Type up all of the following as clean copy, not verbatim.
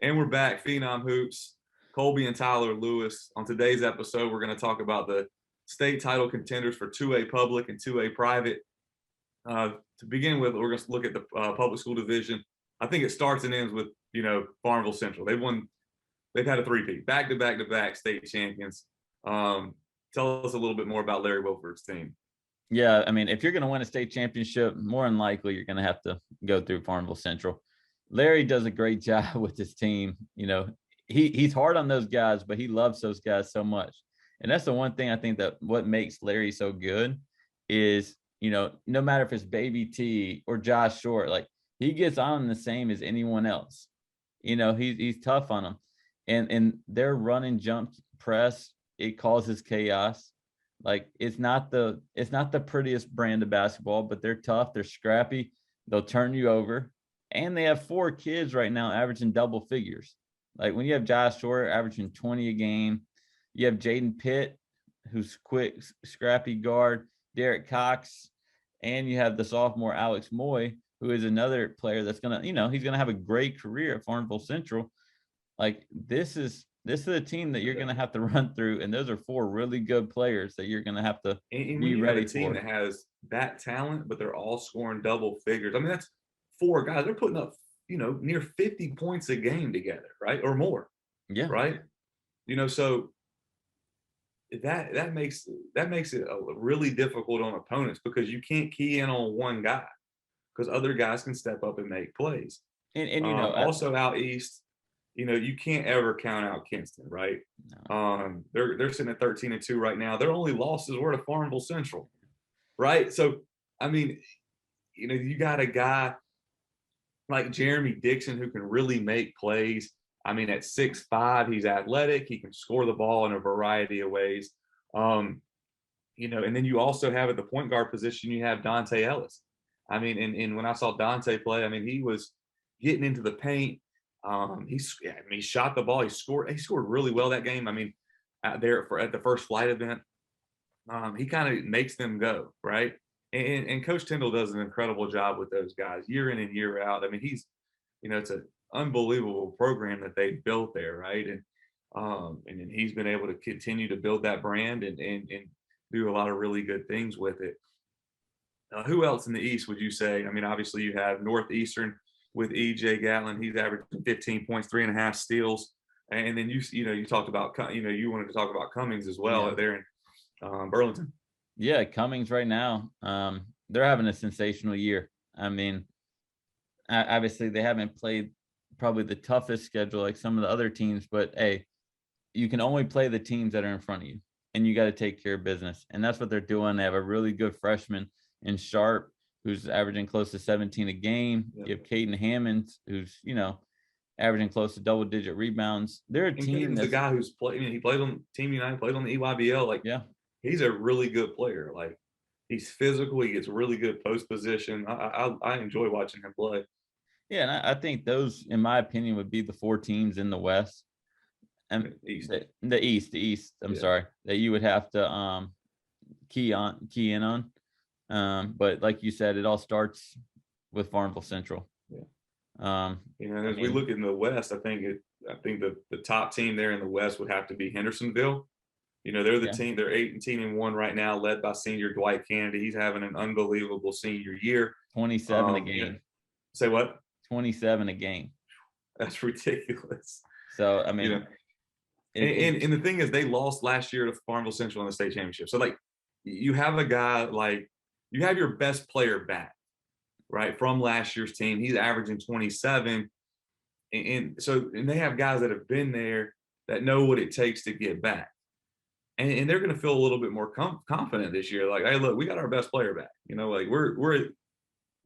And we're back, Phenom Hoops, Colby and Tyler Lewis. On today's episode, we're going to talk about the state title contenders for 2A public and 2A private. To begin with, we're going to look at the public school division. I think it starts and ends with, Farmville Central. They've had a three-peat, back-to-back state champions. Tell us a little bit more about Larry Wilford's team. Yeah, I mean, if you're going to win a state championship, more than likely you're going to have to go through Farmville Central. Larry does a great job with his team. He's hard on those guys, but he loves those guys so much. And that's the one thing I think that what makes Larry so good is, no matter if it's Baby T or Josh Short, like he gets on the same as anyone else. He's tough on them. And their run and jump press, it causes chaos. Like it's not the prettiest brand of basketball, but they're tough, they're scrappy, they'll turn you over. And they have 4 kids right now averaging double figures. Like when you have Josh Short averaging 20 a game, you have Jaden Pitt, who's quick, scrappy guard, Derek Cox, and you have the sophomore Alex Moy, who is another player that's gonna, he's gonna have a great career at Farmville Central. Like this is a team that you're gonna have to run through, and those are 4 really good players that you're gonna have to be ready for. A team that has that talent, but they're all scoring double figures. I mean, that's 4 guys. They're putting up, near 50 points a game together, right? Or more. Yeah. Right. So that makes it really difficult on opponents because you can't key in on one guy because other guys can step up and make plays. And also out east, you can't ever count out Kinston, right? No. They're sitting at 13-2 right now. Their only losses were to Farmville Central, right? So I mean, you got a guy like Jeremy Dixon who can really make plays. I mean, at 6'5", he's athletic. He can score the ball in a variety of ways. And then you also have at the point guard position, you have Dante Ellis. I mean, and when I saw Dante play, I mean, he was getting into the paint. He shot the ball. He scored really well that game. I mean, out there at the first flight event, he kind of makes them go, right? And Coach Tyndall does an incredible job with those guys year in and year out. I mean, he's, it's an unbelievable program that they built there, right? And he's been able to continue to build that brand and do a lot of really good things with it. Who else in the East would you say? I mean, obviously you have Northeastern with E.J. Gatlin. He's averaging 15 points, 3.5 steals. And then you talked about, you wanted to talk about Cummings as well there in Burlington. Yeah, Cummings right now, they're having a sensational year. I mean, obviously they haven't played probably the toughest schedule like some of the other teams, but hey, you can only play the teams that are in front of you, and you got to take care of business. And that's what they're doing. They have a really good freshman in Sharp, who's averaging close to 17 a game. Yep. You have Caden Hammonds, who's, averaging close to double-digit rebounds. They're a team that's the guy who's played. He played on Team United, played on the EYBL. Like, yeah, he's a really good player. Like, he's physical. He gets really good post position. I enjoy watching him play. Yeah, and I think those, in my opinion, would be the 4 teams in the West. And the East. I'm sorry, that you would have to key in on. But like you said, it all starts with Farmville Central. Yeah. As we look in the West, I think the top team there in the West would have to be Hendersonville. They're the team. They're 18-1 right now, led by senior Dwight Kennedy. He's having an unbelievable senior year. 27 a game. Yeah. Say what? 27 a game. That's ridiculous. So I mean, and the thing is, they lost last year to Farmville Central in the state championship. So like, you have a guy like you have your best player back, right, from last year's team. He's averaging 27, and they have guys that have been there that know what it takes to get back, and they're going to feel a little bit more confident this year. Like, hey, look, we got our best player back. Like we're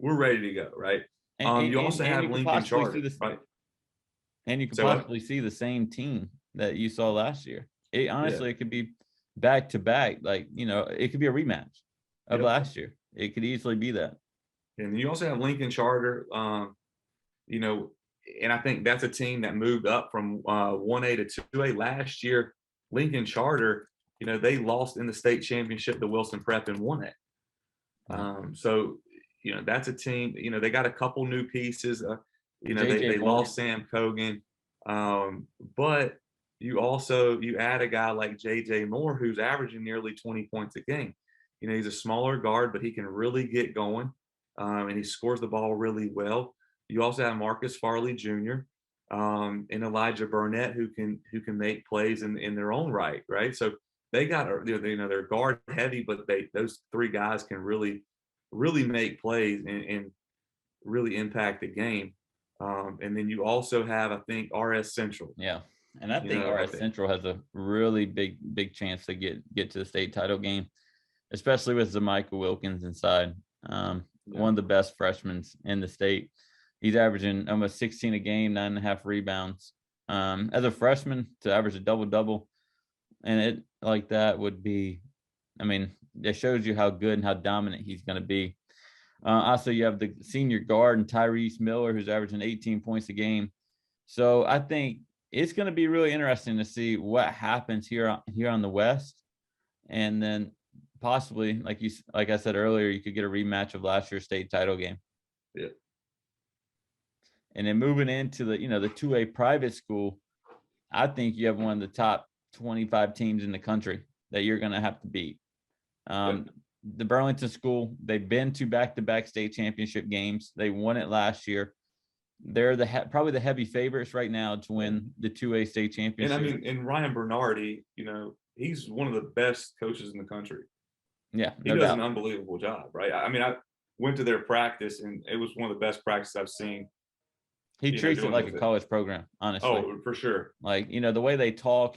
ready to go, right? You also have Lincoln Charter, right? And you can possibly see the same team that you saw last year. It could be back to back. Like, it could be a rematch of last year. It could easily be that. And you also have Lincoln Charter, and I think that's a team that moved up from 1A to 2A last year. Lincoln Charter, they lost in the state championship to Wilson Prep in 1A. So, that's a team, they got a couple new pieces. They lost Sam Cogan. But you add a guy like J.J. Moore, who's averaging nearly 20 points a game. He's a smaller guard, but he can really get going, and he scores the ball really well. You also have Marcus Farley Jr. And Elijah Burnett, who can make plays in their own right, right? So they got they're guard heavy, but those three guys can really make plays and really impact the game. And then you also have, I think, RS Central. Yeah. And I think RS Central has a really big chance to get to the state title game, especially with Zamichael Wilkins inside. One of the best freshmen in the state. He's averaging almost 16 a game, 9.5 rebounds. As a freshman, to average a double-double and it like that would be, I mean, it shows you how good and how dominant he's going to be. Also, you have the senior guard and Tyrese Miller, who's averaging 18 points a game. So I think it's going to be really interesting to see what happens here on the West, and then possibly, like I said earlier, you could get a rematch of last year's state title game. Yeah. And then moving into the 2A private school, I think you have one of the top 25 teams in the country that you're going to have to beat. The Burlington school, they've been to back-to-back state championship games. They won it last year. They're probably the heavy favorites right now to win the 2A state championship. And I mean, and Ryan Bernardi, he's one of the best coaches in the country. Yeah, he does an unbelievable job, right? I mean, I went to their practice, and it was one of the best practices I've seen. He treats it like a college program, honestly. Oh, for sure. Like, the way they talk,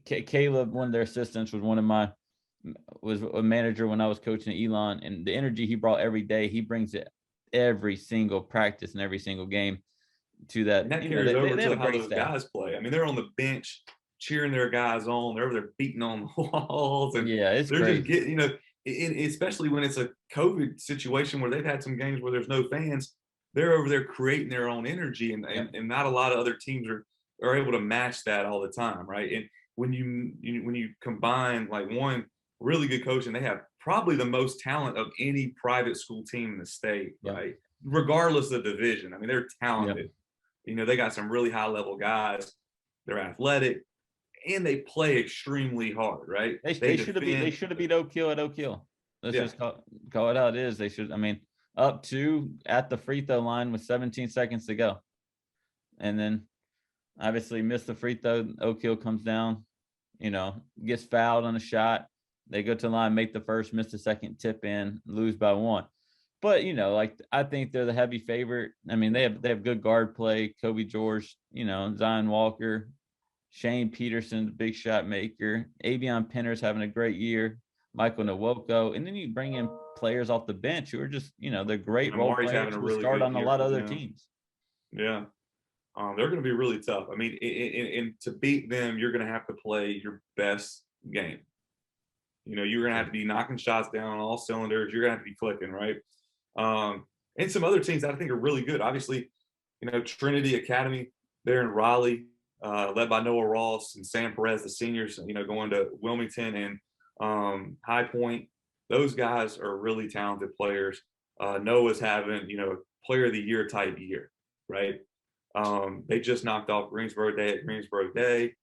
Caleb, one of their assistants, was a manager when I was coaching at Elon, and the energy he brought every day, he brings it every single practice and every single game to that. And that carries over to how those guys play. I mean, they're on the bench cheering their guys on. They're over there beating on the walls, and it's they're crazy. just getting, especially when it's a COVID situation where they've had some games where there's no fans. They're over there creating their own energy, and not a lot of other teams are able to match that all the time, right? And when you combine like one really good coach, and they have probably the most talent of any private school team in the state, right? Regardless of division. I mean, they're talented. They got some really high level guys. They're athletic, and they play extremely hard, right? They should have beat Oak Hill at Oak Hill. Let's just call it how it is. They should. I mean, up to at the free throw line with 17 seconds to go, and then obviously missed the free throw. Oak Hill comes down, gets fouled on a shot. They go to the line, make the first, miss the second, tip in, lose by 1. But I think they're the heavy favorite. I mean, they have good guard play. Kobe George, Zion Walker, Shane Peterson, the big shot maker. Avion Penner's having a great year. Michael Nwoko, and then you bring in players off the bench who are just, they're great role players who will start on a lot of other teams. Yeah. They're going to be really tough. I mean, and to beat them, you're going to have to play your best game. You're going to have to be knocking shots down on all cylinders. You're going to have to be clicking, right? And some other teams that I think are really good. Obviously, Trinity Academy there in Raleigh, led by Noah Ross and Sam Perez, the seniors, going to Wilmington and High Point. Those guys are really talented players. Noah's having, player of the year type year, right? They just knocked off Greensboro Day at Greensboro Day.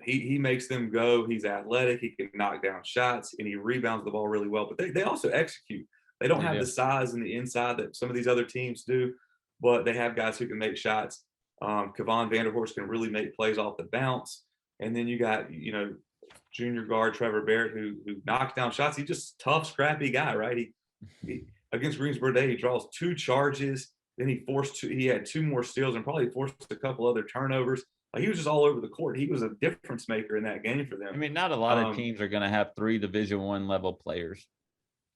He makes them go. He's athletic. He can knock down shots, and he rebounds the ball really well. But they also execute. They don't have the size and the inside that some of these other teams do, but they have guys who can make shots. Kevon Vanderhorst can really make plays off the bounce. And then you got, junior guard Trevor Barrett who knocks down shots. He's just a tough, scrappy guy, right? He against Greensboro Day, he draws 2 charges. Then he had 2 more steals and probably forced a couple other turnovers. He was just all over the court. He was a difference maker in that game for them. I mean, not a lot of teams are going to have 3 Division I level players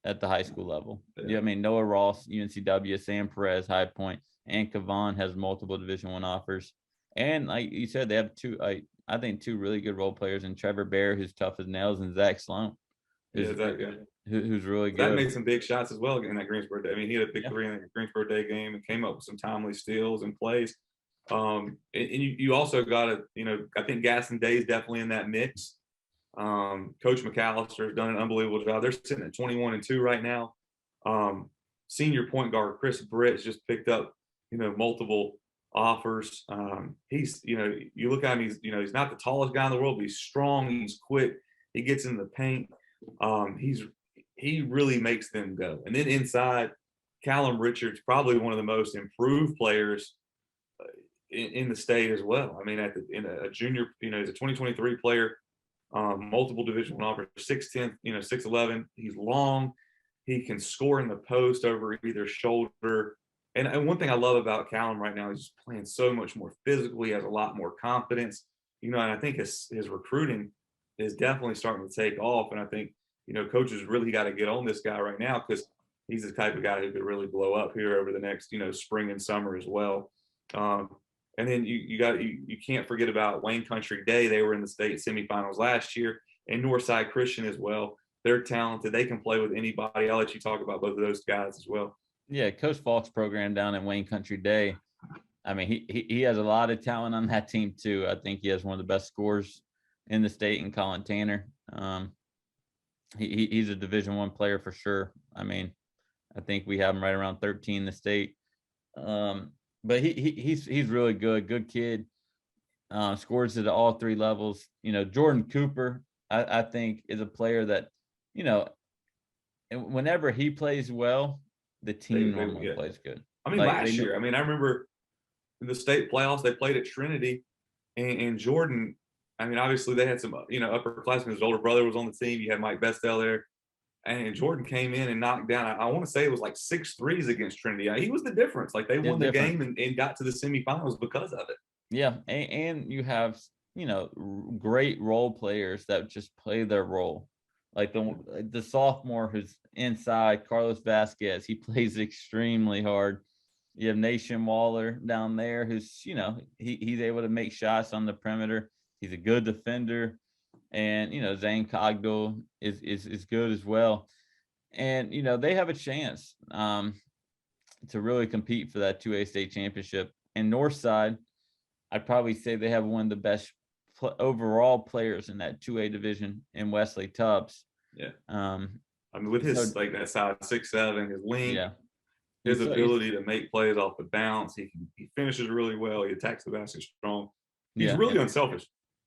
at the high school level. I mean, Noah Ross, UNCW, Sam Perez, High Point, and Kevon has multiple Division I offers. And like you said, they have 2, I think 2 really good role players in Trevor Bear, who's tough as nails, and Zach Sloan, who's really good. That made some big shots as well in that Greensboro Day. I mean, he had a big 3 in the Greensboro Day game and came up with some timely steals and plays. And you also got to, I think Gaston Day is definitely in that mix. Coach McAllister has done an unbelievable job. They're sitting at 21-2 right now. Senior point guard Chris Britt just picked up multiple offers. He's, you look at him, he's not the tallest guy in the world, but he's strong, he's quick, he gets in the paint. He really makes them go. And then inside, Callum Richards, probably one of the most improved players in the state as well. I mean, in a junior, he's a 2023 player, multiple Division I offers, 6'10", 6'11". He's long. He can score in the post over either shoulder. And one thing I love about Callum right now is he's playing so much more physical. He has a lot more confidence, and I think his recruiting is definitely starting to take off. And I think, coaches really got to get on this guy right now, because he's the type of guy who could really blow up here over the next, spring and summer as well. And then you can't forget about Wayne Country Day. They were in the state semifinals last year, and Northside Christian as well. They're talented. They can play with anybody. I'll let you talk about both of those guys as well. Yeah, Coach Falk's program down at Wayne Country Day. I mean, he has a lot of talent on that team too. I think he has one of the best scorers in the state in Colin Tanner. He's a Division I player for sure. I mean, I think we have him right around 13 in the state. But he's really good kid. Scores at all three levels. Jordan Cooper, I think, is a player that, whenever he plays well, the team normally plays good. I mean, last year, I remember in the state playoffs, they played at Trinity, and Jordan, I mean, obviously they had some, upperclassmen. His older brother was on the team. You had Mike Bestel there. And Jordan came in and knocked down, I want to say it was like 6 threes against Trinity. He was the difference. Like, they won the game and got to the semifinals because of it. Yeah. And you have, great role players that just play their role. Like the sophomore who's inside, Carlos Vasquez, he plays extremely hard. You have Nation Waller down there who's, he's able to make shots on the perimeter. He's a good defender. And, Zane Cogdell is good as well. And, they have a chance to really compete for that 2A state championship. And Northside, I'd probably say they have one of the best overall players in that 2A division in Wesley Tubbs. Yeah. With his that size 6'7", his length, yeah, his ability to make plays off the bounce, he finishes really well. He attacks the basket strong. He's really unselfish.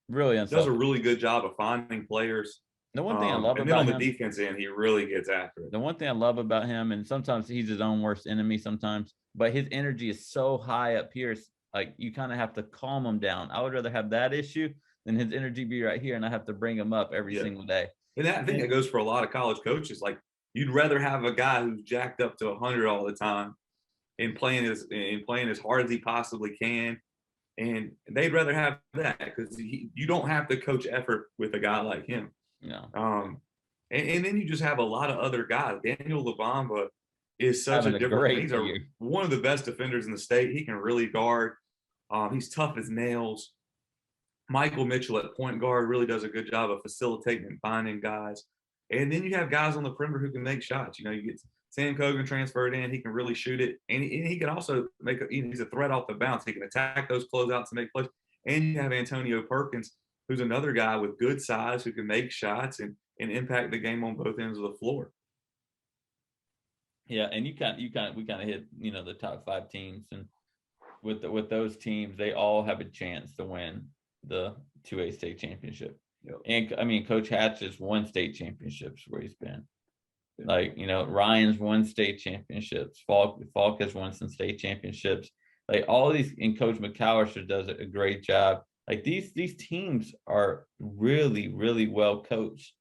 Really unselfish. Does a really good job of finding players. The one thing I love about him, and then on the defense end, he really gets after it. The one thing I love about him, and sometimes he's his own worst enemy sometimes, but his energy is so high up here. Like, you kind of have to calm him down. I would rather have that issue than his energy be right here, and I have to bring him up every single day. And I think that goes for a lot of college coaches. Like, you'd rather have a guy who's jacked up to 100 all the time and playing as hard as he possibly can. And they'd rather have that, because you don't have to coach effort with a guy like him. No. And then you just have a lot of other guys. Daniel Labamba is such a different. He's one of the best defenders in the state. He can really guard. He's tough as nails. Michael Mitchell at point guard really does a good job of facilitating and finding guys. And then you have guys on the perimeter who can make shots. You get Sam Cogan transferred in. He can really shoot it. And he can also he's a threat off the bounce. He can attack those closeouts and make plays. And you have Antonio Perkins, who's another guy with good size who can make shots and impact the game on both ends of the floor. Yeah, and we kind of hit the top 5 teams, and with those teams, they all have a chance to win the 2A state championship. Yep. And I mean, Coach Hatch has won state championships where he's been. Like, Ryan's won state championships. Falk has won some state championships. Like, all these, and Coach McAllister does a great job. Like, these teams are really, really well coached.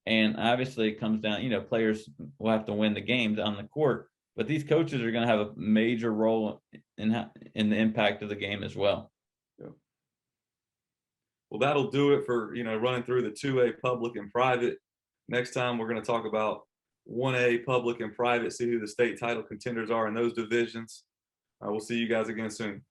And obviously it comes down, players will have to win the games on the court, but these coaches are going to have a major role in the impact of the game as well. Yeah. Well, that'll do it for, running through the 2A public and private. Next time we're going to talk about 1A public and private, see who the state title contenders are in those divisions. We'll see you guys again soon.